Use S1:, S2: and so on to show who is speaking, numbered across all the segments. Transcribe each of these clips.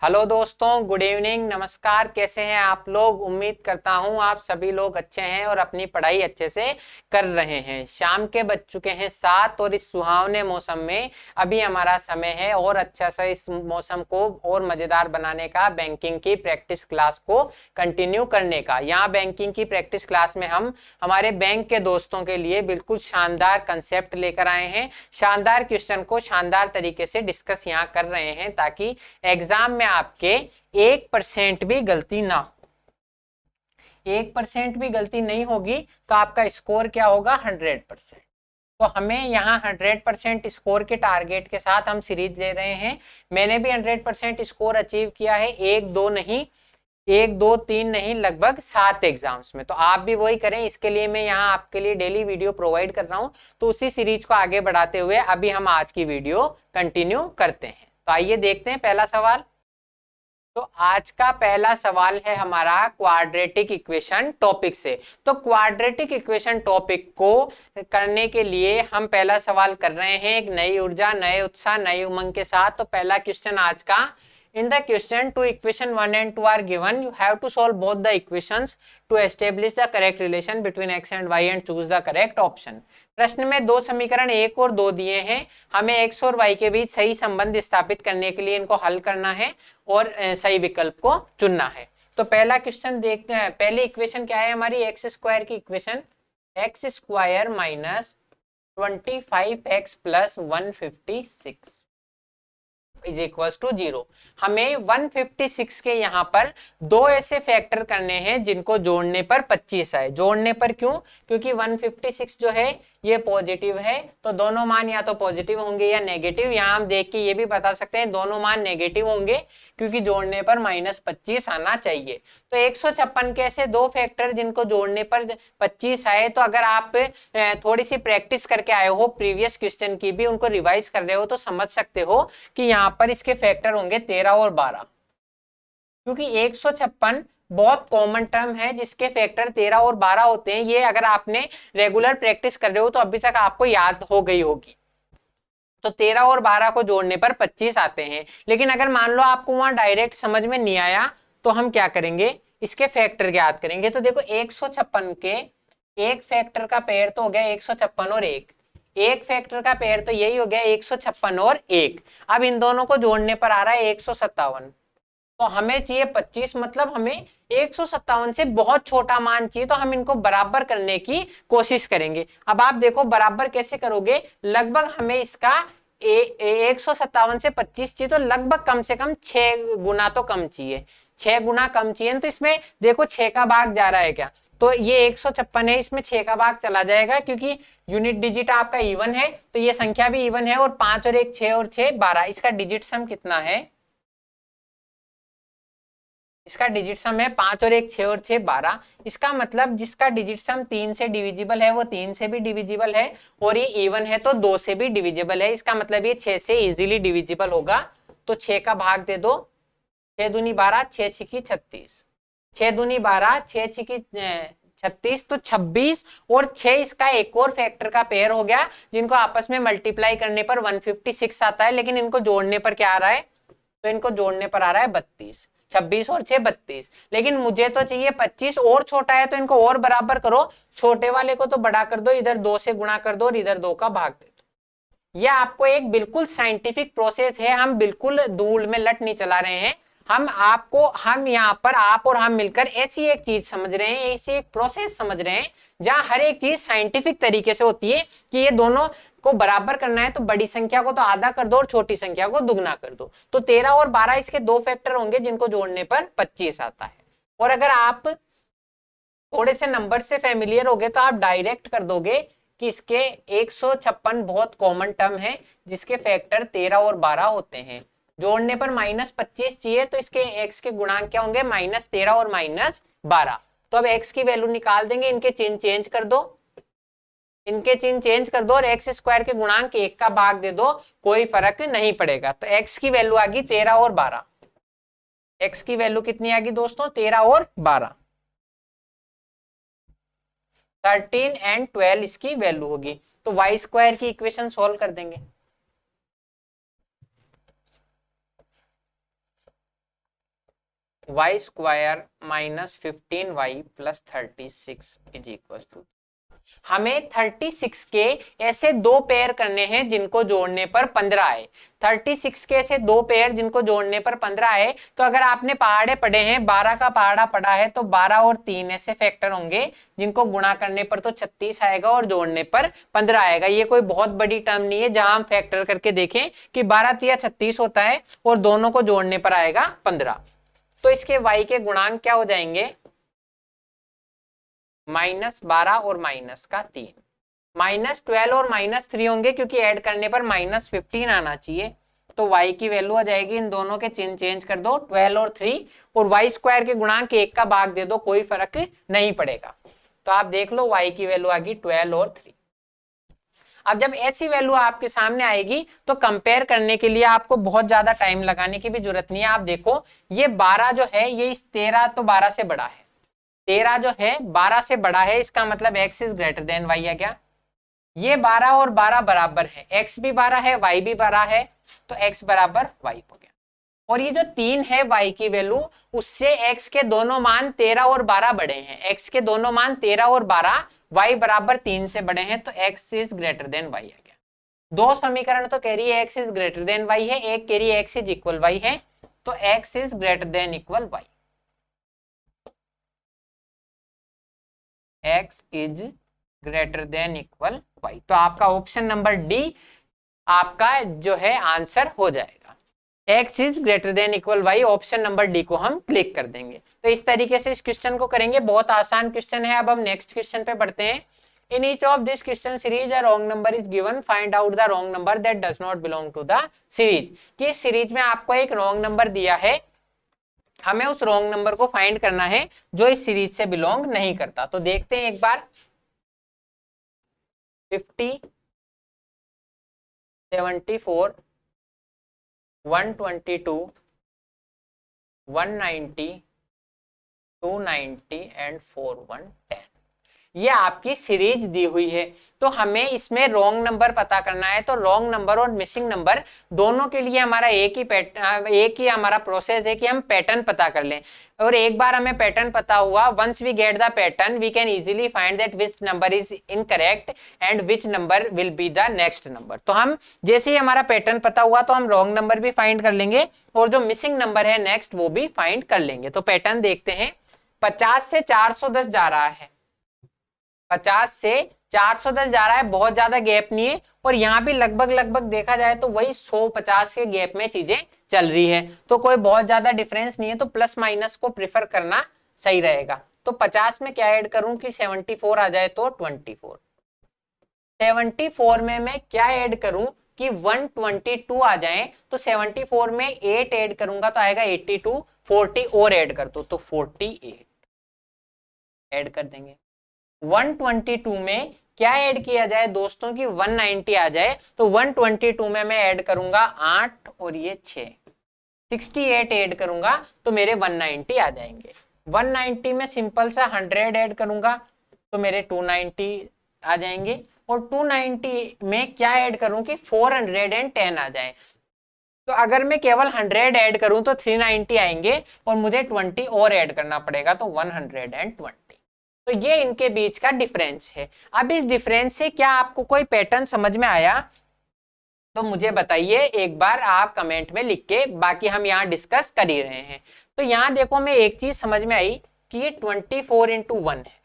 S1: Hello दोस्तों, good evening, नमस्कार। कैसे हैं आप लोग? उम्मीद करता हूं आप सभी लोग अच्छे हैं और अपनी पढ़ाई अच्छे से कर रहे हैं। शाम के बज चुके हैं 7 और इस सुहावने मौसम में अभी हमारा समय है और अच्छा सा इस मौसम को और मजेदार बनाने का, बैंकिंग की प्रैक्टिस क्लास को कंटिन्यू करने का। यहाँ बैंकिंग की प्रैक्टिस क्लास में हम हमारे बैंक के दोस्तों के लिए बिल्कुल शानदार कंसेप्ट लेकर आए हैं। शानदार क्वेश्चन को शानदार तरीके से डिस्कस यहाँ कर रहे हैं ताकि एग्जाम में आपके 1% भी गलती ना हो। 1% भी गलती नहीं होगी तो आपका स्कोर क्या होगा? 100%। तो हमें यहाँ 100% स्कोर के टारगेट के साथ हम सीरीज ले रहे हैं। मैंने भी 100% स्कोर अचीव किया है, एक दो नहीं, एक दो तीन नहीं, लगभग 7 एग्जाम्स में। तो आप भी वही करें। इसके लिए मैं यहाँ आपके लिए डेली वीडियो प्रोवाइड कर रहा हूँ। तो उसी सीरीज को आगे बढ़ाते हुए अभी हम आज की वीडियो कंटिन्यू करते हैं। तो आइए देखते हैं पहला सवाल। तो आज का पहला सवाल है हमारा क्वाड्रेटिक इक्वेशन टॉपिक से। तो क्वाड्रेटिक इक्वेशन टॉपिक को करने के लिए हम पहला सवाल कर रहे हैं एक नई ऊर्जा, नए उत्साह, नई उमंग के साथ। तो पहला क्वेश्चन आज का, in the question two equation 1 and 2 are given, you have to solve both the equations to establish the correct relation between x and y and choose the correct option। प्रश्न में दो समीकरण एक और दो दिए हैं, हमें x और y के बीच सही संबंध स्थापित करने के लिए इनको हल करना है और सही विकल्प को चुनना है। तो पहला क्वेश्चन देखते हैं। पहली इक्वेशन क्या है हमारी? एक्स स्क्वायर की equation, X square minus 25x plus 156 is equal to 0। हमें 156 के यहाँ पर दो ऐसे फैक्टर करने हैं जिनको जोड़ने पर 25 आए। जोड़ने पर क्यों? क्योंकि 156 जो है ये पॉजिटिव है, तो दोनों मान या तो पॉजिटिव होंगे या नेगेटिव। यहाँ हम देख के ये भी बता सकते हैं दोनों मान नेगेटिव होंगे क्योंकि जोड़ने पर -25 आना चाहिए। तो 156 के ऐसे दो फैक्टर जिनको जोड़ने पर 25 आए। तो अगर आप थोड़ी सी प्रैक्टिस करके आए हो, प्रीवियस क्वेश्चन की भी उनको रिवाइज कर रहे हो, तो समझ सकते हो कि यहाँ पर इसके फैक्टर होंगे 13 और 12। क्योंकि 156 बहुत कॉमन टर्म है जिसके फैक्टर 13 और 12 होते हैं। ये अगर आपने रेगुलर प्रैक्टिस कर रहे हो तो अभी तक आपको याद हो गई होगी। तो 13 और 12 को जोड़ने पर 25 आते हैं। लेकिन अगर मान लो आपको वहां डायरेक्ट समझ में नहीं आया तो हम क्या करेंगे? इसके फैक्टर याद करेंगे। तो देखो 156 के एक फैक्टर का पेयर तो हो गया 156 और एक फैक्टर का पेयर तो यही हो गया 156 और 1। अब इन दोनों को जोड़ने पर आ रहा है 157। तो हमें चाहिए 25, मतलब हमें 157 से बहुत छोटा मान चाहिए। तो हम इनको बराबर करने की कोशिश करेंगे। अब आप देखो बराबर कैसे करोगे? लगभग हमें इसका 157 से 25 चाहिए, तो लगभग कम से कम 6 गुना तो कम चाहिए, 6 गुना कम चाहिए। तो इसमें देखो 6 का भाग जा रहा है क्या? तो ये 156 है, इसमें 6 का भाग चला जाएगा क्योंकि यूनिट डिजिट आपका इवन है। तो ये संख्या भी इवन है और 5 और 1 6 और 6 12। इसका डिजिट सम कितना है? इसका डिजिट सम है 5 और 1 6 और 6 12। इसका मतलब जिसका डिजिट सम 3 से डिविजिबल है वो 3 से भी डिविजिबल है, और ये इवन है तो 2 से भी डिविजिबल है। इसका मतलब ये 6 से इजीली डिविजिबल होगा। तो 6 का भाग दे दो, 6 दूनी 12, 6 छिकी 36, 6 दूनी 12, 6 छिकी 36, तो 26 और 6 इसका एक और फैक्टर का पेयर हो गया जिनको आपस में मल्टीप्लाई करने पर 156 आता है। लेकिन इनको जोड़ने पर क्या आ रहा है? तो इनको जोड़ने पर आ रहा है 32। 26 और 6 32। लेकिन मुझे तो चाहिए 25, और छोटा है तो इनको और बराबर करो। छोटे वाले को तो बड़ा कर दो, इधर 2 से गुणा कर दो और इधर 2 का भाग दे दो। यह आपको एक बिल्कुल साइंटिफिक प्रोसेस है। हम बिल्कुल धूल में लट नहीं चला रहे हैं। हम यहाँ पर आप और हम मिलकर ऐसी एक चीज समझ रहे हैं, ऐसी एक प्रोसेस समझ रहे हैं जहां हर एक चीज साइंटिफिक तरीके से होती है कि ये दोनों को बराबर करना है तो बड़ी संख्या को तो आधा कर दो और छोटी संख्या को दुगना कर दो। तो 13 और 12 इसके दो फैक्टर होंगे जिनको जोड़ने पर 25 आता है। और अगर आप थोड़े से नंबर से फेमिलियर हो गए तो आप डायरेक्ट कर दोगे कि इसके 156 बहुत कॉमन टर्म है जिसके फैक्टर 13 और 12 होते हैं। जोड़ने पर -25 चाहिए तो इसके x के गुणांक क्या होंगे? -13 और -12। तो अब x की वैल्यू निकाल देंगे, इनके चिन्ह चेंज कर दो, इनके चिन्ह चेंज कर दो और एक्स स्क्वायर के गुणांक 1 का भाग दे दो, कोई फर्क नहीं पड़ेगा। तो x की वैल्यू आ गई 13 और 12। x की वैल्यू कितनी आ गई दोस्तों? 13 और 12। 13 एंड 12 इसकी वैल्यू होगी। तो वाई स्क्वायर की इक्वेशन सोल्व कर देंगे। Y square minus 15y plus 36 is equal to, हमें 36 के ऐसे दो पेयर करने हैं जिनको जोड़ने पर 15 आए। 36 के ऐसे दो पेयर जिनको जोड़ने पर 15 आए। तो अगर आपने पहाड़े पढ़े हैं, 12 का पहाड़ा पढ़ा है, तो 12 और 3 ऐसे फैक्टर होंगे जिनको गुणा करने पर तो 36 आएगा और जोड़ने पर 15 आएगा। ये कोई बहुत बड़ी टर्म नहीं है, जहां हम फैक्टर करके देखें कि 12 तिया 36 होता है और दोनों को जोड़ने पर आएगा 15। तो इसके y के गुणांक क्या हो जाएंगे, -12 और -3, -12 और -3 होंगे क्योंकि ऐड करने पर -15 आना चाहिए। तो y की वैल्यू आ जाएगी, इन दोनों के चिन्ह चेंज कर दो, 12 और 3, और y स्क्वायर के गुणांक 1 का भाग दे दो, कोई फर्क नहीं पड़ेगा। तो आप देख लो y की वैल्यू आ गई 12 और 3। अब जब ऐसी वैल्यू आपके सामने आएगी तो कंपेयर करने के लिए आपको बहुत ज्यादा टाइम लगाने की भी जरूरत नहीं है। आप देखो ये 12 जो है ये इस 13 तो 12 से बड़ा है, 13 जो है 12 से बड़ा है, इसका मतलब x is greater than y है क्या। ये 12 और 12 बराबर है, x भी 12 है y भी 12 है, तो x बराबर y हो गया। और ये जो 3 है y की वैल्यू, उससे x के दोनों मान 13 और 12 बड़े हैं, x के दोनों मान 13 और 12 y बराबर 3 से बड़े हैं, तो x is greater than y है क्या। दो समीकरण तो कह रही है x is greater than y है, एक कह रही है x इज इक्वल y है, तो x is greater than equal y, x is greater than equal y। तो आपका ऑप्शन नंबर डी आपका जो है आंसर हो जाएगा, x is greater than equal y, option number D को हम क्लिक कर देंगे। तो इस तरीके से इस क्वेश्चन को करेंगे, बहुत आसान क्वेश्चन है। अब हम नेक्स्ट क्वेश्चन पे बढ़ते हैं। In each of this question series a wrong number is given, find out the wrong number that does not belong to the series. कि इस सीरीज में आपको एक रॉन्ग नंबर दिया है, हमें उस रॉन्ग नंबर को फाइंड करना है जो इस सीरीज से बिलोंग नहीं करता। तो देखते हैं एक बार, 50, 74, 122, 190, 290 एंड 4110, ये आपकी सीरीज दी हुई है। तो हमें इसमें रॉन्ग नंबर पता करना है। तो रॉन्ग नंबर और मिसिंग नंबर दोनों के लिए हमारा एक ही हमारा प्रोसेस है कि हम पैटर्न पता कर लें। और एक बार हमें पैटर्न पता हुआ, once we get the pattern we can easily find that which number is incorrect and which number will be the next number. तो हम जैसे ही हमारा पैटर्न पता हुआ तो हम रॉन्ग नंबर भी फाइंड कर लेंगे और जो मिसिंग नंबर है नेक्स्ट वो भी फाइंड कर लेंगे। तो पैटर्न देखते हैं, 50 से 410 जा रहा है, 50 से 410 जा रहा है, बहुत ज्यादा गैप नहीं है। और यहाँ भी लगभग देखा जाए तो वही 150 के गैप में चीजें चल रही है, तो कोई बहुत ज्यादा डिफरेंस नहीं है। तो प्लस माइनस को प्रिफर करना सही रहेगा। तो 50 में क्या ऐड करूं कि 74 आ जाए, तो 24, 74 में मैं क्या ऐड करूं कि 122 आ जाए, तो 74 में 8 ऐड करूंगा तो आएगा 82, 40 और ऐड कर दो तो 48 ऐड कर देंगे। 122 में क्या ऐड किया जाए दोस्तों की 190 आ जाए, तो 122 में मैं ऐड करूंगा 8 और ये 6, 68 ऐड करूंगा तो मेरे 190 आ जाएंगे। 190 में सिंपल सा 100 ऐड करूंगा तो मेरे 290 आ जाएंगे। और 290 में क्या ऐड करूं कि 410 आ जाए। तो अगर मैं केवल 100 ऐड करूं तो 390 आएंगे और मुझे 20 और ऐड करना पड़ेगा, तो 120। तो ये इनके बीच का डिफरेंस है। अब इस डिफरेंस से क्या आपको कोई पैटर्न समझ में आया तो मुझे बताइए एक बार आप कमेंट में लिख के, बाकी हम यहाँ डिस्कस कर ही रहे हैं। तो यहाँ देखो मैं एक चीज समझ में आई कि ये 24 इंटू 1 है,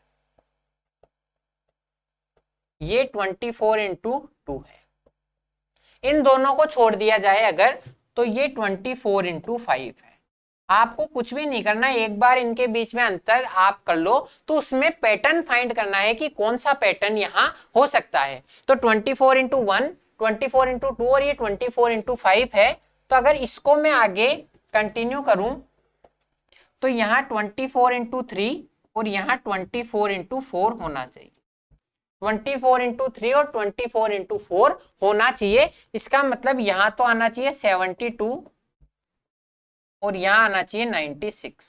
S1: ये 24 इंटू 2 है। इन दोनों को छोड़ दिया जाए अगर, तो ये 24 इंटू 5 है। आपको कुछ भी नहीं करना, एक बार इनके बीच में अंतर आप कर लो तो उसमें पैटर्न फाइंड करना है कि कौन सा पैटर्न यहाँ हो सकता है। तो 24 इंटू 1, 24 इंटू 2 और ये 24 इंटू 5 है। तो अगर इसको मैं आगे कंटिन्यू करूं तो यहाँ 24 इंटू 3 और यहाँ 24 इंटू 4 होना चाहिए, 24 इंटू 3 और 24 इंटू 4 होना चाहिए। इसका मतलब यहां तो आना चाहिए 72 और यहां आना चाहिए 96,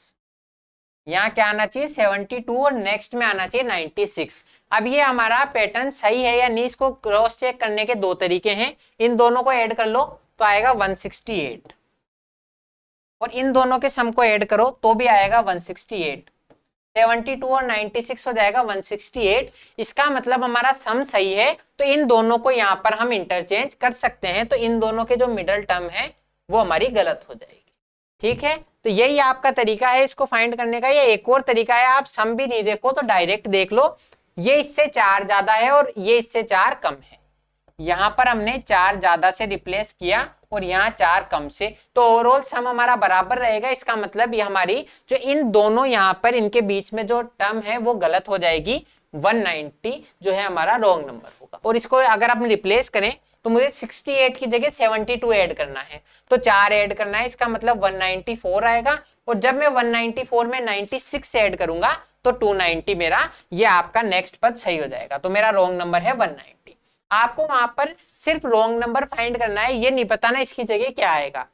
S1: यहाँ क्या आना चाहिए 72 और नेक्स्ट में आना चाहिए 96। अब ये हमारा पैटर्न सही है या नहीं, इसको क्रॉस चेक करने के दो तरीके हैं। इन दोनों को ऐड कर लो तो आएगा 168 और इन दोनों के सम को ऐड करो तो भी आएगा 168। 72 और 96 हो जाएगा 168। इसका मतलब हमारा सम सही है, तो इन दोनों को यहाँ पर हम इंटरचेंज कर सकते हैं। तो इन दोनों के जो मिडल टर्म है वो हमारी गलत हो जाएगी। ठीक है, तो यही आपका तरीका है इसको फाइंड करने का। ये एक और तरीका है, आप सम भी नहीं देखो तो डायरेक्ट देख लो, ये इससे 4 ज्यादा है और ये इससे 4 कम है। यहां पर हमने 4 ज्यादा से रिप्लेस किया और यहाँ 4 कम से, तो ओवरऑल सम हमारा बराबर रहेगा। इसका मतलब ये हमारी जो इन दोनों यहाँ पर इनके बीच में जो टर्म है वो गलत हो जाएगी। 190 जो है हमारा रॉन्ग नंबर होगा। और इसको अगर आप रिप्लेस करें तो मुझे 68 की जगह 72 ऐड करना है, तो 4 ऐड करना है, इसका मतलब 194 आएगा। और जब मैं 194 में 96 ऐड करूंगा तो 290 मेरा ये आपका नेक्स्ट पद सही हो जाएगा। तो मेरा रॉन्ग नंबर है 190। आपको वहां पर सिर्फ रॉन्ग नंबर फाइंड करना है, ये नहीं बताना इसकी जगह क्या आएगा।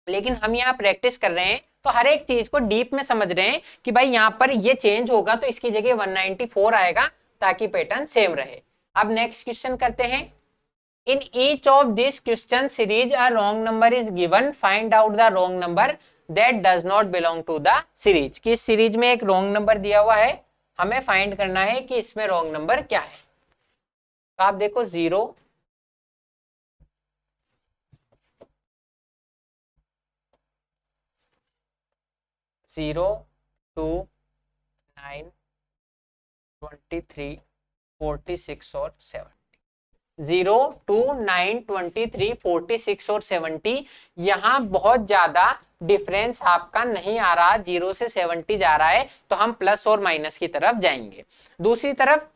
S1: लेकिन हम यहाँ प्रैक्टिस कर रहे हैं तो हर एक चीज को डीप में समझ रहे हैं कि भाई यहाँ पर ये चेंज होगा तो इसकी जगह 194 आएगा ताकि पैटर्न सेम रहे। अब नेक्स्ट क्वेश्चन करते हैं। In each of this question series a wrong number is given, find out the wrong number that does not belong to the series. कि इस सीरीज में एक रॉन्ग नंबर दिया हुआ है, हमें फाइंड करना है कि इसमें रॉन्ग नंबर क्या है। तो आप देखो 0 0 2 9 23 46 और 70। 0 2 9 23 46 और 70। यहां बहुत ज्यादा डिफरेंस आपका नहीं आ रहा, 0 से 70 जा रहा है, तो हम प्लस और माइनस की तरफ जाएंगे। दूसरी तरफ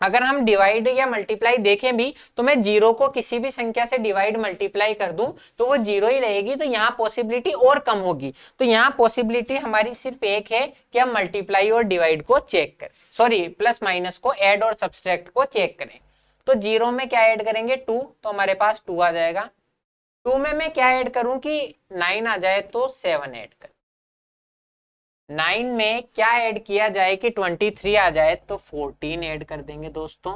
S1: अगर हम डिवाइड या मल्टीप्लाई देखें भी तो मैं 0 को किसी भी संख्या से डिवाइड मल्टीप्लाई कर दूं तो वो 0 ही रहेगी, तो यहाँ पॉसिबिलिटी और कम होगी। तो यहाँ पॉसिबिलिटी हमारी सिर्फ एक है कि हम मल्टीप्लाई और डिवाइड को चेक करें, सॉरी प्लस माइनस को, ऐड और सब्सट्रैक्ट को चेक करें। तो 0 में क्या ऐड करेंगे 2, तो हमारे पास 2 आ जाएगा। 2 में मैं क्या ऐड करूं कि 9 आ जाए तो 7 ऐड कर। 9 में क्या ऐड किया जाए कि 23 आ जाए तो 14 ऐड कर देंगे दोस्तों।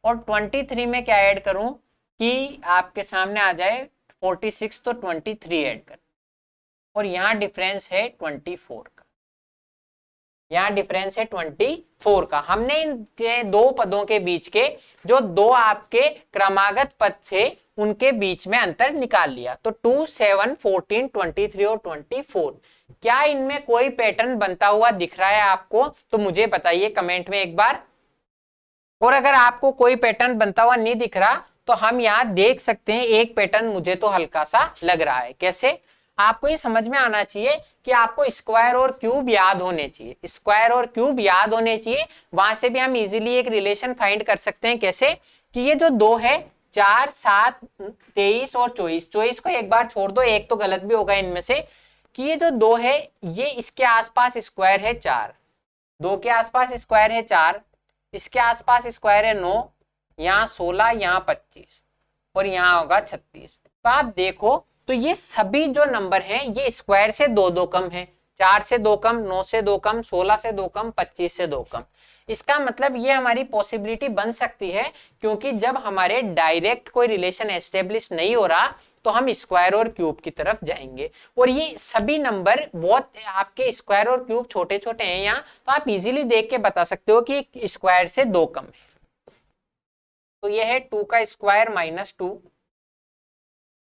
S1: और 23 में क्या ऐड करूं कि आपके सामने आ जाए 46, तो 23 ऐड कर। और यहाँ डिफरेंस है 24 का, यहाँ डिफरेंस है 24 का। हमने इन दो पदों के बीच के जो दो आपके क्रमागत पद थे उनके बीच में अंतर निकाल लिया। तो 2 7 14 23 और 24, क्या इनमें कोई पैटर्न बनता हुआ दिख रहा है आपको? तो मुझे बताइए कमेंट में एक बार। और अगर आपको कोई पैटर्न बनता हुआ नहीं दिख रहा तो हम यहाँ देख सकते हैं एक पैटर्न मुझे तो हल्का सा लग रहा है। कैसे? आपको ये समझ में आना चाहिए कि आपको स्क्वायर और क्यूब याद होने चाहिए, स्क्वायर और क्यूब याद होने चाहिए। वहां से भी हम इजीली एक रिलेशन फाइंड कर सकते हैं। कैसे? कि ये जो 2 है 4 7 23 और 24, 24 को एक बार छोड़ दो, एक तो गलत भी होगा इनमें से, कि ये जो 2 है ये इसके आसपास स्क्वायर है 4, 2 के आसपास स्क्वायर है 4, इसके आसपास स्क्वायर है 9, यहाँ 16, यहाँ 25 और यहाँ होगा 36। तो आप देखो तो ये सभी जो नंबर हैं ये स्क्वायर से 2 कम है, 4 से 2 कम, 9 से 2 कम, 16 से 2 कम, 25 से 2 कम। इसका मतलब ये हमारी पॉसिबिलिटी बन सकती है, क्योंकि जब हमारे डायरेक्ट कोई रिलेशन एस्टेब्लिश नहीं हो रहा तो हम स्क्वायर और क्यूब की तरफ जाएंगे। और ये सभी नंबर बहुत आपके स्क्वायर और क्यूब छोटे छोटे हैं यहाँ, तो आप इजीली देख के बता सकते हो कि स्क्वायर से 2 कम है। तो ये है 2 का स्क्वायर -2,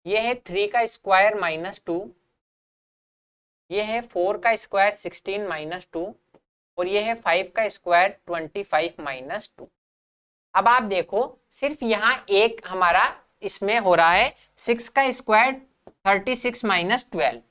S1: ये है 3 का स्क्वायर -2, ये है 4 का स्क्वायर 16 -2 और ये है 5 का स्क्वायर 25 -2। अब आप देखो सिर्फ यहाँ एक हमारा इसमें हो रहा है 6 का स्क्वायर 36 -12,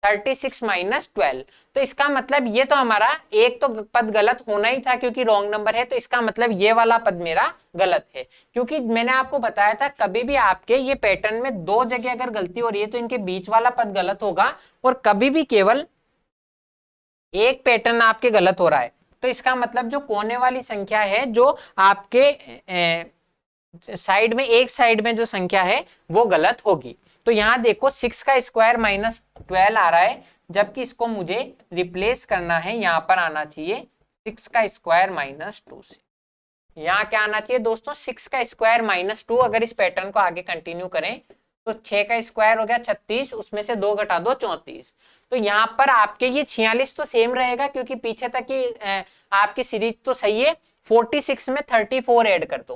S1: 36 -12। तो इसका मतलब ये तो हमारा एक तो पद गलत होना ही था क्योंकि रॉन्ग नंबर है, तो इसका मतलब ये वाला पद मेरा गलत है। क्योंकि मैंने आपको बताया था कभी भी आपके ये पैटर्न में 2 जगह अगर गलती हो रही है तो इनके बीच वाला पद गलत होगा, और कभी भी केवल एक पैटर्न आपके गलत हो रहा है तो इसका मतलब जो कोने वाली संख्या है, जो आपके साइड में, एक साइड में जो संख्या है वो गलत होगी। तो यहां देखो 6 का स्क्वायर -12 आ रहा है, जबकि इसको मुझे रिप्लेस करना है, यहां पर आना चाहिए 6 का स्क्वायर -2 से। यहाँ क्या आना चाहिए दोस्तों? 6 का स्क्वायर -2। अगर इस पैटर्न को आगे कंटिन्यू करें तो 6 का स्क्वायर हो गया 36, उसमें से 2 घटा दो 34। तो यहाँ पर आपके ये 46 तो सेम रहेगा क्योंकि पीछे तक की आपकी सीरीज तो सही है। 46 में 34 ऐड कर दो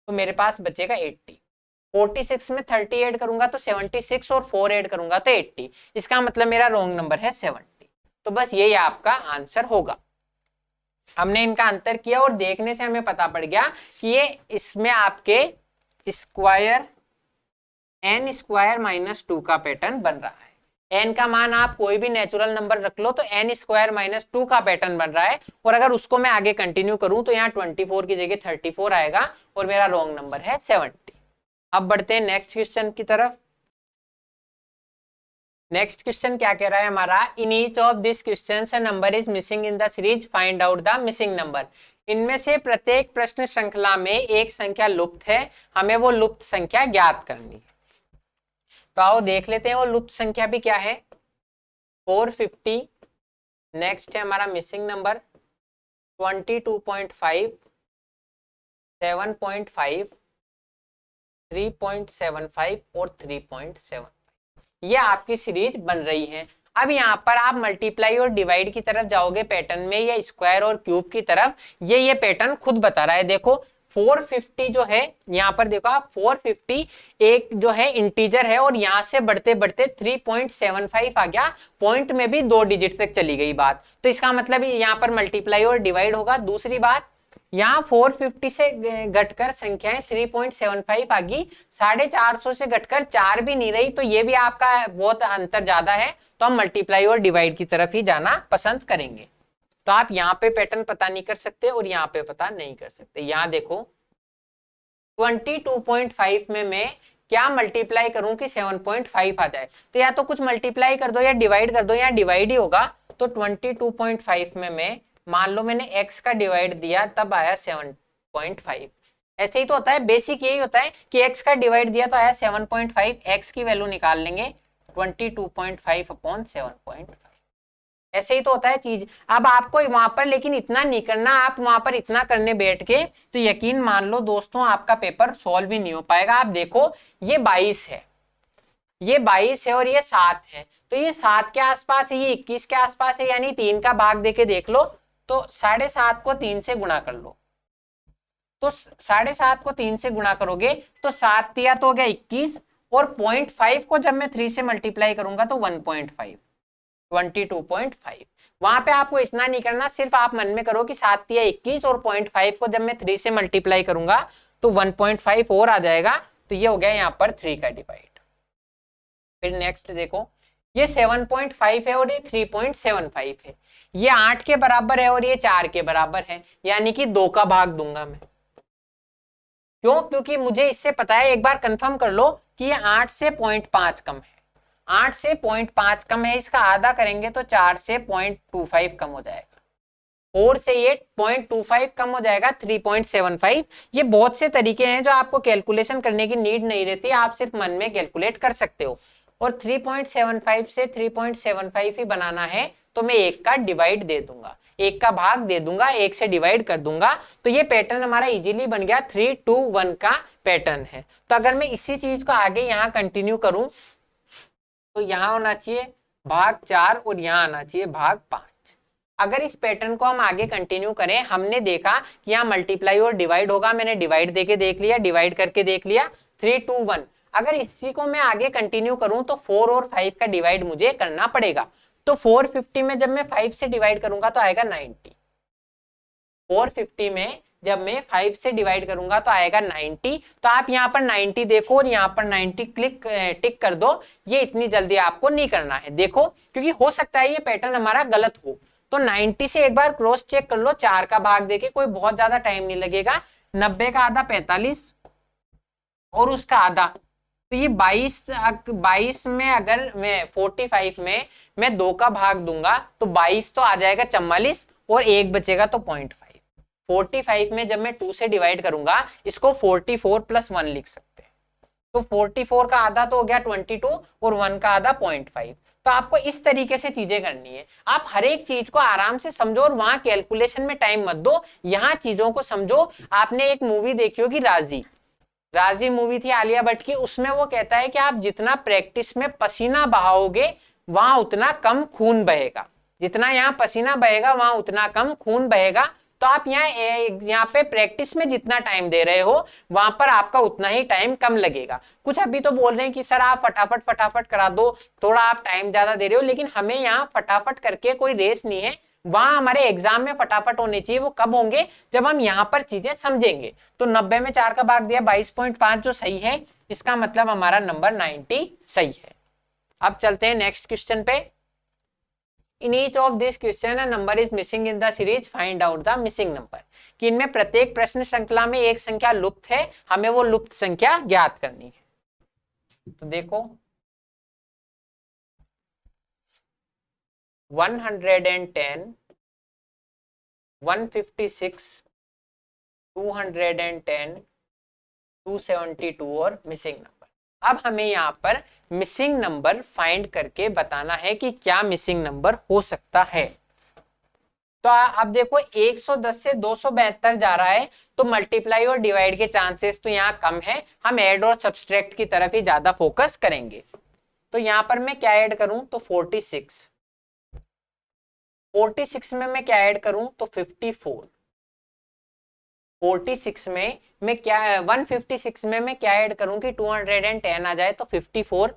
S1: तो मेरे पास बचेगा 80। 46 में 30 ऐड करूंगा तो 76 और 4 ऐड करूंगा तो 80। इसका मतलब मेरा रॉन्ग नंबर है 70। तो बस यही आपका आंसर होगा। हमने इनका अंतर किया और देखने से हमें पता पड़ गया कि ये इसमें आपके स्क्वायर n स्क्वायर माइनस 2 का पैटर्न बन रहा है। n का मान आप कोई भी नेचुरल नंबर रख लो तो n स्क्वायर माइनस 2 का पैटर्न बन रहा है। और अगर उसको मैं आगे कंटिन्यू करूं तो यहाँ 24 की जगह 34 आएगा और मेरा रॉन्ग नंबर है 70। अब बढ़ते हैं नेक्स्ट क्वेश्चन की तरफ। नेक्स्ट क्वेश्चन क्या कह रहा है हमारा, इन each of this question a number is missing in the series, find out the missing number. इनमें से प्रत्येक प्रश्न श्रृंखला में एक संख्या लुप्त है, हमें वो लुप्त संख्या ज्ञात करनी है। तो आओ देख लेते हैं वो लुप्त संख्या भी क्या है। 450, नेक्स्ट है हमारा मिसिंग नंबर 22.5, 7.5, 3.75 और 3.75। ये आपकी सीरीज बन रही है। अब यहाँ पर आप मल्टीप्लाई और डिवाइड की तरफ जाओगे पैटर्न में, या स्क्वायर और क्यूब की तरफ, ये पैटर्न खुद बता रहा है। देखो 450 जो है, यहाँ पर देखो आप 450 एक जो है इंटीजर है और यहां से बढ़ते बढ़ते 3.75 आ गया, पॉइंट में भी 2 डिजिट तक चली गई बात। तो इसका मतलब यहाँ पर मल्टीप्लाई और डिवाइड होगा। दूसरी बात, यहाँ 450 से घटकर संख्याएं 3.75 आ गई, 450 से घटकर 4 भी नहीं रही, तो ये भी आपका बहुत अंतर ज्यादा है। तो हम मल्टीप्लाई और डिवाइड की तरफ ही जाना पसंद करेंगे। तो आप यहाँ पे पैटर्न पता नहीं कर सकते और यहाँ पे पता नहीं कर सकते। यहाँ देखो 22.5 में मैं क्या मल्टीप्लाई करूं कि 7.5 आ जाए, तो या तो कुछ मल्टीप्लाई कर दो या डिवाइड कर दो, या डिवाइड ही होगा। तो 22.5 में मैं मान लो मैंने x का डिवाइड दिया तब आया 7.5। ऐसे ही तो होता है, बेसिक यही होता है कि x का डिवाइड दिया तो आया 7.5, x की वैल्यू निकाल लेंगे 22.5 अपॉन 7.5। ऐसे ही तो होता है चीज। अब आपको वहां पर लेकिन इतना नहीं करना, आप वहां पर इतना करने बैठ के तो यकीन मान लो दोस्तों आपका पेपर सॉल्व ही नहीं हो पाएगा। आप देखो ये 22 है, ये 22 है और ये 7 है, तो ये 7 के आसपास है, ये 21 के आसपास है, यानी 3 का भाग देके देख लो। तो 7.5 को 3 से गुणा कर लो, तो 7.5 को 3 से गुणा करोगे तो 7 तिया तो हो गया 21, और 0.5 को जब मैं 3 से मल्टीप्लाई करूंगा तो 1.5, 22.5। वहां पे आपको इतना नहीं करना, सिर्फ आप मन में करो कि 7 तिया 21 और 0.5 को जब मैं 3 से मल्टीप्लाई करूंगा तो 1.5 और आ जाएगा। तो ये हो गया यहाँ पर 3 का डिवाइड। फिर नेक्स्ट देखो, ये 7.5 है और ये 3.75 है, ये 8 के बराबर है और ये 4 के बराबर है, यानी कि 2 का भाग दूंगा मैं। क्यों? क्योंकि मुझे इससे पता है, एक बार कंफर्म कर लो कि ये 8 से 0.5 कम है, 8 से 0.5 कम है, इसका आधा करेंगे तो 4 से 0.25 कम हो जाएगा, 4 से ये 0.25 कम हो जाएगा 3.75। ये बहुत से तरीके हैं जो आपको कैलकुलेशन करने की नीड नहीं रहती, आप सिर्फ मन में कैलकुलेट कर सकते हो। और 3.75 से 3.75 ही बनाना है तो मैं 1 का डिवाइड दे दूंगा, 1 का भाग दे दूंगा, 1 से डिवाइड कर दूंगा। तो ये पैटर्न हमारा इजीली बन गया, 3, 2, 1 का पैटर्न है। तो अगर मैं इसी चीज को आगे यहाँ कंटिन्यू करूं तो यहाँ होना चाहिए भाग 4 और यहाँ आना चाहिए भाग 5। अगर इस पैटर्न को हम आगे कंटिन्यू करें, हमने देखा कि यहाँ मल्टीप्लाई और डिवाइड होगा, मैंने डिवाइड देके देख लिया, डिवाइड करके देख लिया, 3, 2, 1। अगर इसी को मैं आगे कंटिन्यू करूं तो 4 और 5 का डिवाइड मुझे करना पड़ेगा। तो 450 में जब मैं 5 से डिवाइड करूंगा तो आएगा 90। 450 में जब मैं 5 से डिवाइड करूंगा तो आएगा 90। तो आप यहाँ पर 90 देखो और यहाँ पर 90 टिक कर दो। ये इतनी जल्दी आपको नहीं करना है, देखो, क्योंकि हो सकता है ये पैटर्न हमारा गलत हो। तो 90 से एक बार क्रॉस चेक कर लो, 4 का भाग देके, कोई बहुत ज्यादा टाइम नहीं लगेगा। 90 का आधा 45 और उसका आधा, तो ये 22 में अगर मैं 45 में मैं 2 का भाग दूंगा तो 22 तो आ जाएगा 44 और 1 बचेगा तो 0.5। 45 में जब मैं 2 से डिवाइड करूंगा, इसको 44 + 1 लिख सकते हैं। तो 44 का आधा तो हो गया 22 और 1 का आधा 0.5। तो आपको इस तरीके से चीजें करनी है, आप हर एक चीज को आराम से समझो और वहां कैलकुलेशन में टाइम मत दो, यहाँ चीजों को समझो। आपने एक मूवी देखी होगी राजी, राजी मूवी थी आलिया भट्ट की, उसमें वो कहता है कि आप जितना प्रैक्टिस में पसीना बहाओगे वहां उतना कम खून बहेगा, जितना यहाँ पसीना बहेगा वहां उतना कम खून बहेगा। तो आप यहाँ पे प्रैक्टिस में जितना टाइम दे रहे हो वहां पर आपका उतना ही टाइम कम लगेगा। कुछ अभी तो बोल रहे हैं कि सर आप फटाफट फटाफट करा दो, थोड़ा आप टाइम ज्यादा दे रहे हो, लेकिन हमें यहाँ फटाफट करके कोई रेस नहीं है। वहां हमारे एग्जाम में फटाफट होने चाहिए, वो कब होंगे, जब हम यहाँ पर चीजें समझेंगे। तो 90 में 4 का भाग दिया 22.5 जो सही है, इसका मतलब हमारा नंबर 90 सही है। अब चलते हैं नेक्स्ट क्वेश्चन पे। इन each of this question a number is missing in the series, find out the missing number. कि इनमें प्रत्येक प्रश्न श्रृंखला में एक संख्या लुप्त है, हमें वो लुप्त संख्या ज्ञात करनी है। तो देखो 110, 156, 210, 272 और मिसिंग नंबर। अब हमें यहाँ पर मिसिंग नंबर फाइंड करके बताना है कि क्या मिसिंग नंबर हो सकता है। तो अब देखो 110 से 272 जा रहा है, तो मल्टीप्लाई और डिवाइड के चांसेस तो यहाँ कम है, हम ऐड और सब्सट्रैक्ट की तरफ ही ज्यादा फोकस करेंगे। तो यहाँ पर मैं क्या ऐड करूं तो 46, 46 में मैं क्या ऐड करूं तो 54, 46 में मैं क्या 156 में मैं क्या ऐड करूं कि 210 आ जाए तो 54,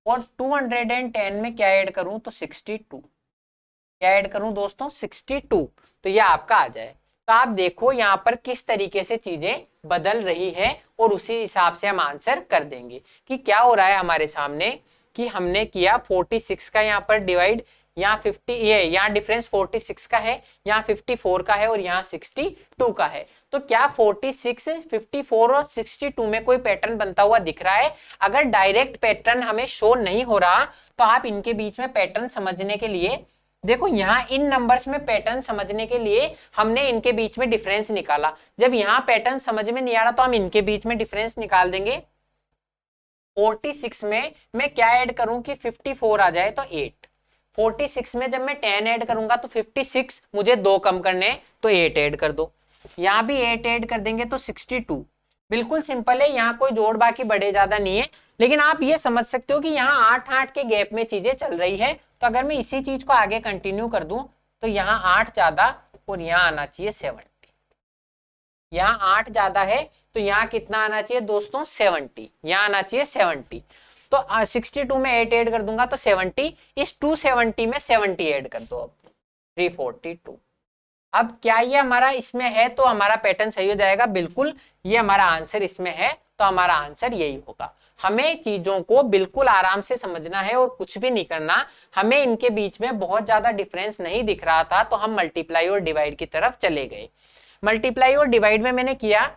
S1: और 210 में क्या ऐड करूं तो 62, क्या ऐड करूं दोस्तों 62, तो ये आपका आ जाए। तो आप देखो यहाँ पर किस तरीके से चीजें बदल रही है, और उसी हिसाब से हम आंसर कर देंगे कि क्या हो रहा है हमारे सामने। कि हमने किया 46 का यहाँ पर डिवाइड, यहाँ 50, ये यहाँ डिफरेंस 46 का है, यहाँ 54 का है और यहाँ 62 का है। तो क्या 46, 54 और 62 में कोई पैटर्न बनता हुआ दिख रहा है? अगर डायरेक्ट पैटर्न हमें शो नहीं हो रहा, तो आप इनके बीच में पैटर्न समझने के लिए देखो, यहाँ इन नंबर्स में पैटर्न समझने के लिए हमने इनके बीच में डिफरेंस निकाला। जब यहाँ पैटर्न समझ में नहीं आ रहा तो हम इनके बीच में डिफरेंस निकाल देंगे। 46 में मैं क्या ऐड करूं कि 54 आ जाए तो 8, 46 में जब मैं 10 ऐड करूंगा तो 56, मुझे 2 कम करने तो 8 ऐड कर दो, यहाँ भी 8 ऐड कर देंगे तो 62। बिल्कुल सिंपल है, यहाँ कोई जोड़ बाकी बड़े ज्यादा नहीं है, लेकिन आप ये समझ सकते हो कि यहाँ 8-8 के गैप में चीजें चल रही है। तो अगर मैं इसी चीज को आगे कंटिन्यू कर दूं तो यहाँ 8 ज्यादा और यहाँ आना चाहिए 70, यहाँ 8 ज्यादा है तो यहाँ कितना आना चाहिए दोस्तों 70, यहाँ आना चाहिए 70। तो 62 में 8 ऐड कर दूंगा तो 70, इस 270 में 70 ऐड कर दो, अब 342। अब क्या ये हमारा इसमें है तो हमारा पैटर्न सही हो जाएगा? बिल्कुल, ये हमारा आंसर इसमें है, तो हमारा आंसर यही होगा। हमें चीजों को बिल्कुल आराम से समझना है और कुछ भी नहीं करना। हमें इनके बीच में बहुत ज्यादा डिफरेंस नहीं दिख रहा था, तो हम मल्टीप्लाई और डिवाइड की तरफ चले गए। मल्टीप्लाई और डिवाइड में मैंने किया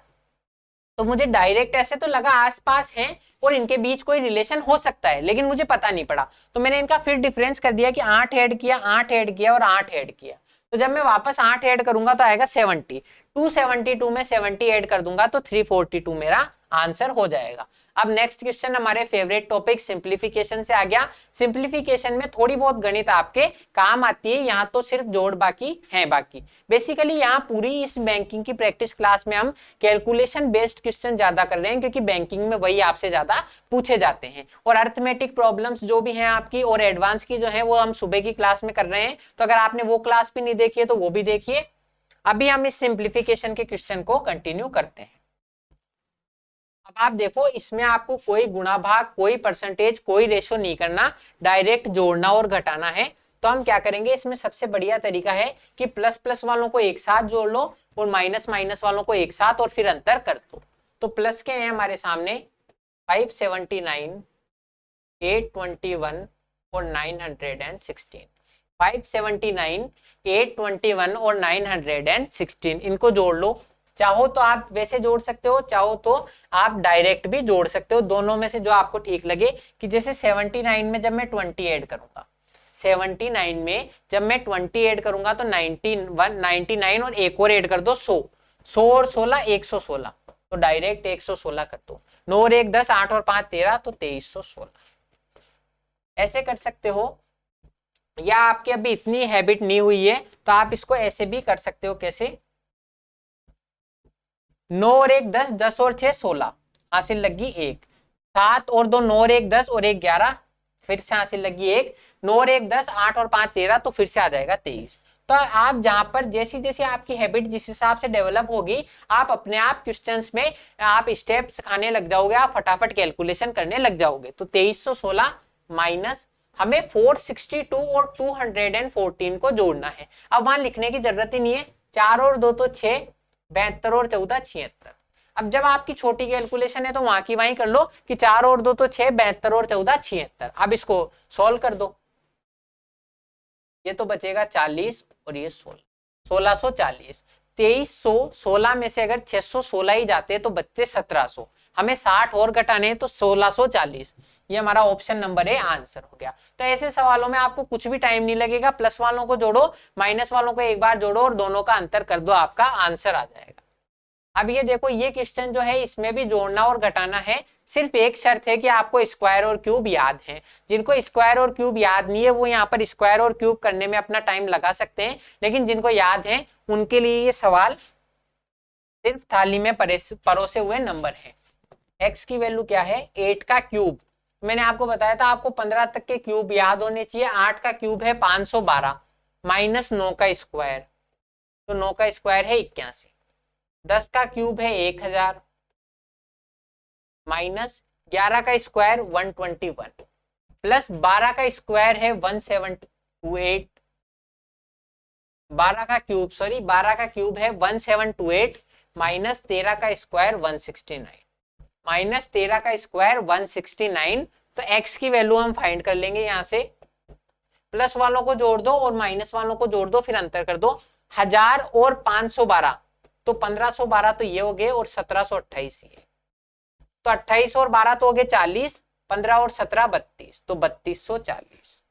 S1: तो मुझे डायरेक्ट ऐसे तो लगा आसपास हैं और इनके बीच कोई रिलेशन हो सकता है, लेकिन मुझे पता नहीं पड़ा, तो मैंने इनका फिर डिफरेंस कर दिया कि 8 ऐड किया, 8 ऐड किया और 8 ऐड किया। तो जब मैं वापस 8 ऐड करूंगा तो आएगा 70, 272 में 70 ऐड कर दूंगा तो 342 मेरा आंसर हो जाएगा। अब नेक्स्ट क्वेश्चन हमारे फेवरेट टॉपिक सिंप्लीफिकेशन से आ गया। सिंप्लीफिकेशन में थोड़ी बहुत गणित आपके काम आती है, यहाँ तो सिर्फ जोड़ बाकी है। बाकी बेसिकली यहाँ पूरी इस बैंकिंग की प्रैक्टिस क्लास में हम कैलकुलेशन बेस्ड क्वेश्चन ज्यादा कर रहे हैं, क्योंकि बैंकिंग में वही आपसे ज्यादा पूछे जाते हैं। और अर्थमेटिक प्रॉब्लम्स जो भी हैं आपकी और एडवांस की जो है वो हम सुबह की क्लास में कर रहे हैं, तो अगर आपने वो क्लास भी नहीं देखी है तो वो भी देखिए। अभी हम इस सिंप्लीफिकेशन के क्वेश्चन को कंटिन्यू करते हैं। अब आप देखो, इसमें आपको कोई गुणा भाग, कोई परसेंटेज, कोई रेशो नहीं करना, डायरेक्ट जोड़ना और घटाना है। तो हम क्या करेंगे, इसमें सबसे बढ़िया तरीका है कि प्लस प्लस वालों को एक साथ जोड़ लो और माइनस माइनस वालों को एक साथ, और फिर अंतर कर दो। तो प्लस के हैं हमारे सामने 579, 821 और 916। 579, 821 और 916 इनको जोड़ लो। चाहो तो आप वैसे जोड़ सकते हो, चाहो तो आप डायरेक्ट भी जोड़ सकते हो, दोनों में से जो आपको ठीक लगे। कि जैसे 79 में जब मैं 20 ऐड करूंगा, 79 में जब मैं 20 ऐड करूंगा तो 99 और एक और ऐड कर दो 100, 100 और 16 116, तो डायरेक्ट 116 कर दो। 9 और 1 10, 8 और 5 13, तो 2316। ऐसे कर सकते हो, या आपकी अभी इतनी हैबिट नहीं हुई है तो आप इसको ऐसे भी कर सकते हो। कैसे? 9 और 1 10, 10 और 6 16, हासिल लगी 1, 7 और 2 9 और 1 10 और 1 11, फिर से हासिल लगी 1, 9 और 1 10, 8 और 5 13, तो फिर से आ जाएगा 23। तो आप जहां पर जैसी जैसी आपकी हैबिट जिस हिसाब से डेवलप होगी, आप अपने आप क्वेश्चंस में आप स्टेप्स खाने लग जाओगे, आप फटाफट कैलकुलेशन करने लग जाओगे। तो 2316 माइनस हमें 462 और 214 को जोड़ना है। अब वहां लिखने की जरूरत ही नहीं है, 4 और 2 तो 6, 72 और 14 76। अब जब आपकी छोटी कैलकुलेशन है तो वहां की वहीं कर लो कि 4 और 2 तो 6, 72 और 14 76। अब इसको सॉल्व कर दो, ये तो बचेगा 40 और ये 16, 1640। 2316 में से अगर 616 ही जाते तो बच्चे 1700, हमें 60 और घटाने तो 1640। ये हमारा ऑप्शन नंबर ए आंसर हो गया। तो ऐसे सवालों में आपको कुछ भी टाइम नहीं लगेगा, प्लस वालों को जोड़ो, माइनस वालों को एक बार जोड़ो और दोनों का अंतर कर दो, आपका आंसर आ जाएगा। अब ये देखो, ये क्वेश्चन जो है इसमें भी जोड़ना और घटाना है, सिर्फ एक शर्त है कि आपको स्क्वायर और क्यूब याद है। जिनको स्क्वायर और क्यूब याद नहीं है वो यहाँ पर स्क्वायर और क्यूब करने में अपना टाइम लगा सकते हैं, लेकिन जिनको याद है उनके लिए ये सवाल सिर्फ थाली में परोसे हुए नंबर है। x की वैल्यू क्या है, 8 का क्यूब। मैंने आपको बताया था आपको 15 तक के क्यूब याद होने चाहिए। 8 का क्यूब है 512 माइनस 9 का स्क्वायर, तो 9 का स्क्वायर है 81। 10 का क्यूब है 1000 माइनस 11 का स्क्वायर 121 प्लस 12 का स्क्वायर है 1728। 12 का क्यूब 1728 माइनस 13 का स्क्वायर 169 माइनस 13 का स्क्वायर 169। तो x की वैल्यू हम फाइंड कर लेंगे, यहां से प्लस वालों को जोड़ दो और माइनस वालों को जोड़ दो, फिर अंतर कर दो। 1000 और 512 तो 1512 तो ये हो गए और 1728 ये, तो 28 और 12 तो हो गए 40, 15 और 17 32, तो 3240।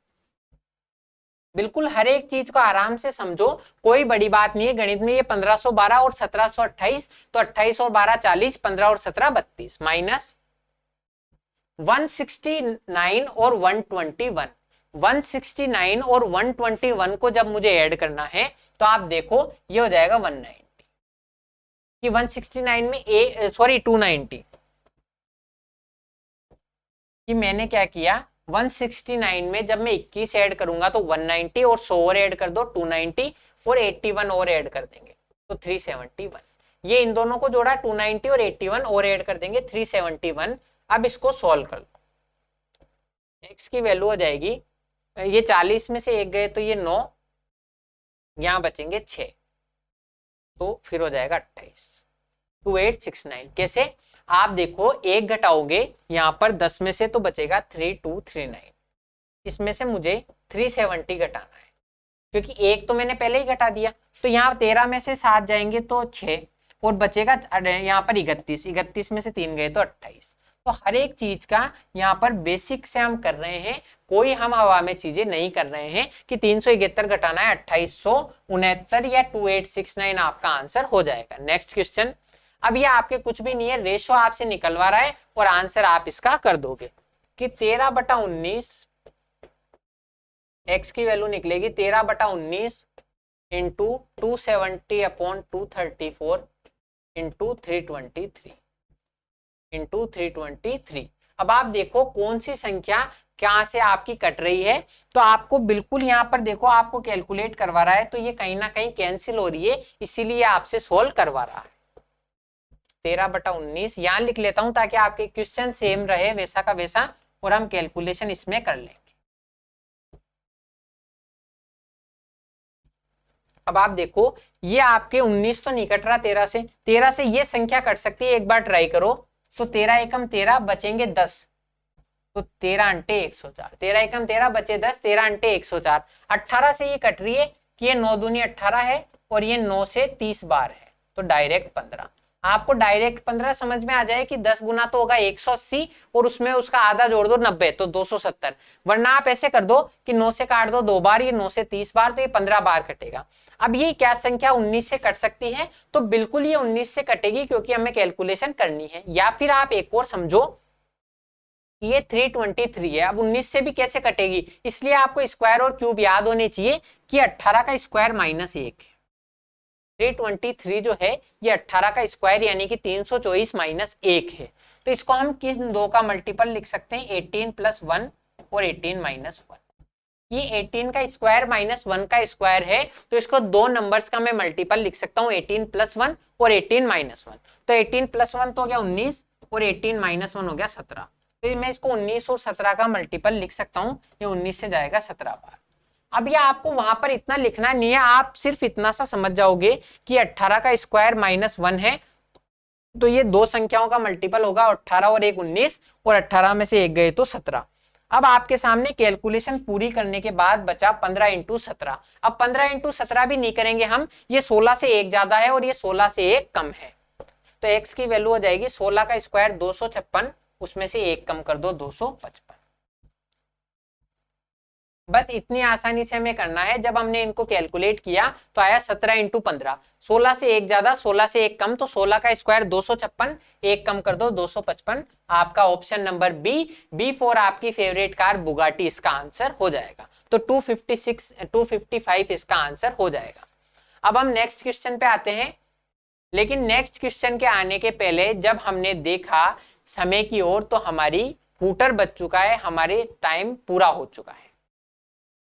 S1: बिल्कुल हर एक चीज को आराम से समझो, कोई बड़ी बात नहीं है गणित में। ये 1512 और 1728, तो 28 और 12 40, 15 और 17 32, माइनस 169 और 121। 169 और 121 को जब मुझे ऐड करना है तो आप देखो ये हो जाएगा 190 कि 169 में 290 कि मैंने क्या किया, 169 में जब मैं 21 ऐड करूंगा तो 190 और 100 और ऐड कर दो 290 और 81 और ऐड कर देंगे तो 371। ये इन दोनों को जोड़ा, 290 और 81 और ऐड कर देंगे 371। अब इसको सॉल्व कर लो, x की वैल्यू हो जाएगी, ये 40 में से एक गए तो ये 9, यहां बचेंगे 6, तो फिर हो जाएगा 28, 2869। कैसे, आप देखो एक घटाओगे यहां पर 10 में से तो बचेगा 3239, इसमें से मुझे 370 घटाना है क्योंकि एक तो मैंने पहले ही घटा दिया। तो यहाँ 13 में से 7 जाएंगे तो 6 और बचेगा यहाँ पर 31, 31 में से 3 गए तो 28। तो हर एक चीज का यहाँ पर बेसिक से हम कर रहे हैं, कोई हम हवा में चीजें नहीं कर रहे हैं कि 371 घटाना है 2869 या 2869 आपका आंसर हो जाएगा। Next question. अब ये आपके कुछ भी नहीं है, रेशो आपसे निकलवा रहा है और आंसर आप इसका कर दोगे कि 13/19 x की वैल्यू निकलेगी 13/19 इंटू 270/234 इंटू 323। अब आप देखो कौन सी संख्या कहां से आपकी कट रही है, तो आपको बिल्कुल यहाँ पर देखो आपको कैलकुलेट करवा रहा है तो ये कहीं ना कहीं कैंसिल हो रही है, इसीलिए आपसे सोल्व करवा रहा है। 13/19 यहां लिख लेता हूं ताकि आपके क्वेश्चन सेम रहे वैसा का वैसा और हम कैलकुलेशन इसमें कर लेंगे। अब आप देखो ये आपके 19 तो नहीं कट रहा 13 से ये संख्या कट सकती है, एक बार ट्राई करो। तो 13 एकम 13 बचेंगे 10, तो 13 अंटे 104, 13 एकम 13 बचे 10, 13 अंटे 104। 18 से ये कट रही है कि ये 9 दूनी 18 है और ये 9 से 30 बार है, तो डायरेक्ट 15। आपको डायरेक्ट 15 समझ में आ जाए कि 10 गुना तो होगा 180 और उसमें उसका आधा जोड़ दो 90, तो 270। वरना आप ऐसे कर दो कि 9 से काट दो 2 बार, ये 9 से 30 बार, तो ये 15 बार कटेगा। अब ये क्या संख्या 19 से कट सकती है, तो बिल्कुल ये 19 से कटेगी क्योंकि हमें कैलकुलेशन करनी है। या फिर आप एक और समझो कि ये 323 है, अब 19 से भी कैसे कटेगी, इसलिए आपको स्क्वायर और क्यूब याद होने चाहिए कि 18 का स्क्वायर माइनस 1 है। 323 जो है ये 18 का स्क्वायर यानी कि 324 माइनस 1 है। तो इसको हम किस दो का मल्टीपल लिख सकते हैं, 18 + 1 और 18 - 1। ये 18 का स्क्वायर माइनस 1 का स्क्वायर है, तो इसको दो नंबर्स का मैं मल्टीपल लिख सकता हूँ, 18 + 1 और 18 - 1। तो 18 + 1 तो हो गया 19 और 18 - 1 हो गया 17। तो मैं इसको 19 और 17 का मल्टीपल लिख सकता हूँ, ये 19 से जाएगा 17 बार। अब ये आपको वहां पर इतना लिखना नहीं है, आप सिर्फ इतना सा समझ जाओगे कि 18 का स्क्वायर माइनस 1 है, तो ये दो संख्याओं का मल्टीपल होगा, 18 और 1 19, और 18 में से 1 गए तो 17। अब आपके सामने कैलकुलेशन पूरी करने के बाद बचा 15 × 17। अब 15 × 17 भी नहीं करेंगे हम, ये 16 से 1 ज्यादा है और ये 16 से 1 कम है, तो x की वैल्यू हो जाएगी 16 का स्क्वायर 256, उसमें से 1 कम कर दो 255। बस इतनी आसानी से हमें करना है। जब हमने इनको कैलकुलेट किया तो आया 17 × 15, 16 से 1 ज्यादा 16 से 1 कम, तो 16 का स्क्वायर 256, 1 कम कर दो 255। आपका ऑप्शन नंबर बी फॉर आपकी फेवरेट कार बुगाटी इसका आंसर हो जाएगा। तो 255 इसका आंसर हो जाएगा। अब हम नेक्स्ट क्वेश्चन पे आते हैं, लेकिन नेक्स्ट क्वेश्चन के आने के पहले जब हमने देखा समय की ओर, तो हमारी हूटर बज चुका है, हमारे टाइम पूरा हो चुका है,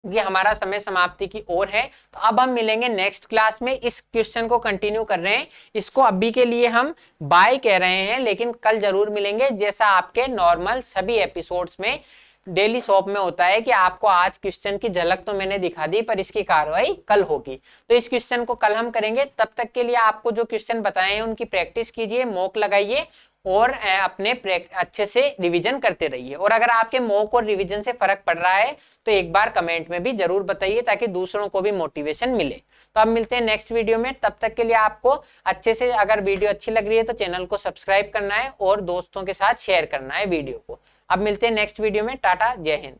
S1: ये हमारा समय समाप्ति की ओर है। तो अब हम मिलेंगे नेक्स्ट क्लास में, इस क्वेश्चन को कंटिन्यू कर रहे हैं। इसको अभी के लिए हम बाय कह रहे हैं, लेकिन कल जरूर मिलेंगे, जैसा आपके नॉर्मल सभी एपिसोड्स में डेली शॉप में होता है कि आपको आज क्वेश्चन की झलक तो मैंने दिखा दी, पर इसकी कार्रवाई कल होगी। तो इस क्वेश्चन को कल हम करेंगे। तब तक के लिए आपको जो क्वेश्चन बताए हैं उनकी प्रैक्टिस कीजिए, मॉक लगाइए और अपने अच्छे से रिवीजन करते रहिए। और अगर आपके मॉक और रिवीजन से फर्क पड़ रहा है तो एक बार कमेंट में भी जरूर बताइए, ताकि दूसरों को भी मोटिवेशन मिले। तो अब मिलते हैं नेक्स्ट वीडियो में, तब तक के लिए आपको अच्छे से, अगर वीडियो अच्छी लग रही है तो चैनल को सब्सक्राइब करना है और दोस्तों के साथ शेयर करना है वीडियो को। अब मिलते हैं नेक्स्ट वीडियो में। टाटा, जय हिंद।